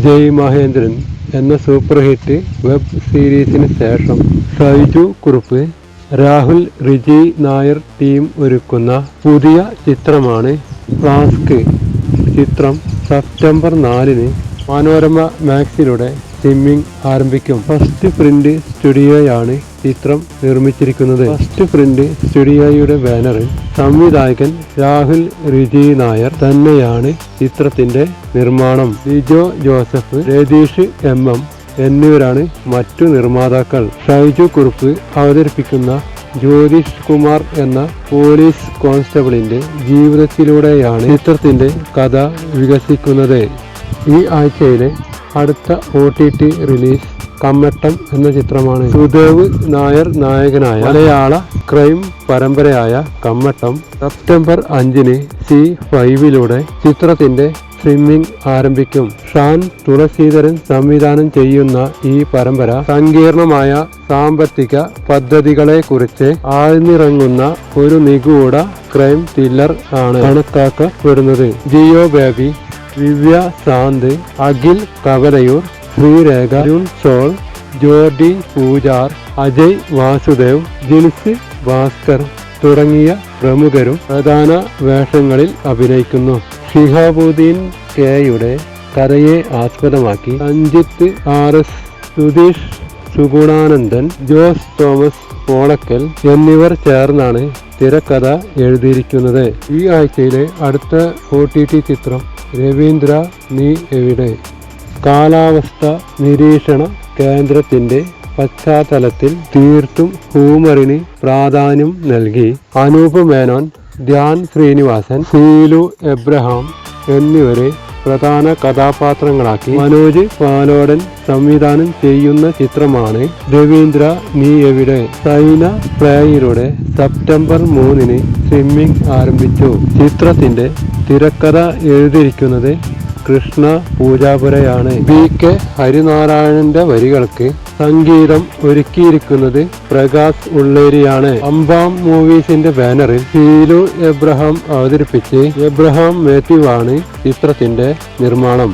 ജയ് മഹേന്ദ്രൻ എന്ന super hit web സീരീസിന് ശേഷം Shaiju Kurup, Rahul Riji Nair team ഒരുക്കുന്ന പുതിയ ചിത്രമാണ് ഫ്ലാസ്ക്. ചിത്രം സെപ്റ്റംബർ 4-ന് മനോരമ മാക്സിലൂടെ സ്ട്രീമിംഗ് ആരംഭിക്കും. ഫസ്റ്റ് പ്രിന്റ് സ്റ്റുഡിയോയാണ് ചിത്രം നിർമ്മിച്ചിരിക്കുന്നത്. ഫസ്റ്റ് പ്രിന്റ് സ്റ്റുഡിയോയുടെ ബാനറിൽ സംവിധായകൻ രാഹുൽ റിജി നായർ തന്നെയാണ് ചിത്രത്തിന്റെ നിർമ്മാണം. ലിജോ ജോസഫ്, രതീഷ് MM എന്നിവരാണ് മറ്റു നിർമ്മാതാക്കൾ. ഷൈജു കുറുപ്പ് അവതരിപ്പിക്കുന്ന ജ്യോതിഷ് കുമാർ എന്ന പോലീസ് കോൺസ്റ്റബിളിന്റെ ജീവിതത്തിലൂടെയാണ് ചിത്രത്തിന്റെ കഥ വികസിക്കുന്നത്. ഈ ആഴ്ചയിലെ അടുത്ത OTT റിലീസ് കമ്മട്ടം എന്ന ചിത്രമാണ്. സുദേവ് നായർ നായകനായ മലയാള ക്രൈം പരമ്പരയായ കമ്മട്ടം സെപ്റ്റംബർ 5-ന് C5-ലൂടെ ചിത്രത്തിന്റെ സ്ട്രീമിംഗ് ആരംഭിക്കും. ഷാൻ തുളസീധരൻ സംവിധാനം ചെയ്യുന്ന ഈ പരമ്പര സങ്കീർണമായ സാമ്പത്തിക പദ്ധതികളെ കുറിച്ച് ആഴ്ന്നിറങ്ങുന്ന ഒരു നിഗൂഢ ക്രൈം ത്രില്ലർ ആണ് കണക്കാക്കപ്പെടുന്നത്. ജിയോ ബേബി, ദിവ്യ ശാന്ത്, അഖിൽ കവലയൂർ, ശ്രീരേഖ, അരുൺ സോൾ, ജോർഡി പൂജാർ, അജയ് വാസുദേവ്, ജിൻസി ഭാസ്കർ തുടങ്ങിയ പ്രമുഖരും പ്രധാന വേഷങ്ങളിൽ അഭിനയിക്കുന്നു. ഷിഹാബുദ്ദീൻ കെയുടെ കഥയെ ആസ്പദമാക്കി സഞ്ജിത്ത് RS, സുധീഷ് സുഗുണാനന്ദൻ, ജോസ് തോമസ് പോളക്കൽ എന്നിവർ ചേർന്നാണ് തിരക്കഥ എഴുതിയിരിക്കുന്നത്. ഈ ആഴ്ചയിലെ അടുത്ത OTT ചിത്രം രവീന്ദ്ര നീ എവിടെ. കാലാവസ്ഥ നിരീക്ഷണ കേന്ദ്രത്തിന്റെ പശ്ചാത്തലത്തിൽ തീർത്തും ഹ്യൂമറിന് പ്രാധാന്യം നൽകി അനൂപ് മേനോൻ, ധ്യാൻ ശ്രീനിവാസൻ, സീലു എബ്രഹാം എന്നിവരെ പ്രധാന കഥാപാത്രങ്ങളാക്കി മനോജ് പാലോടൻ സംവിധാനം ചെയ്യുന്ന ചിത്രമാണ് രവീന്ദ്ര നീ എവിടെ. സൈന പ്ലേയിലൂടെ സെപ്റ്റംബർ 3-ന് സ്ട്രീമിംഗ് ആരംഭിച്ചു. ചിത്രത്തിന്റെ തിരക്കഥ എഴുതിയിരിക്കുന്നത് കൃഷ്ണ പൂജാപുരയാണ്. BK ഹരിനാരായണന്റെ വരികൾക്ക് സംഗീതം ഒരുക്കിയിരിക്കുന്നത് പ്രകാശ് ഉള്ളേരിയാണ്. അംബാം മൂവീസിന്റെ ബാനറിൽ സീലു എബ്രഹാം അവതരിപ്പിച്ച് എബ്രഹാം മാത്യു ആണ് ചിത്രത്തിന്റെ നിർമ്മാണം.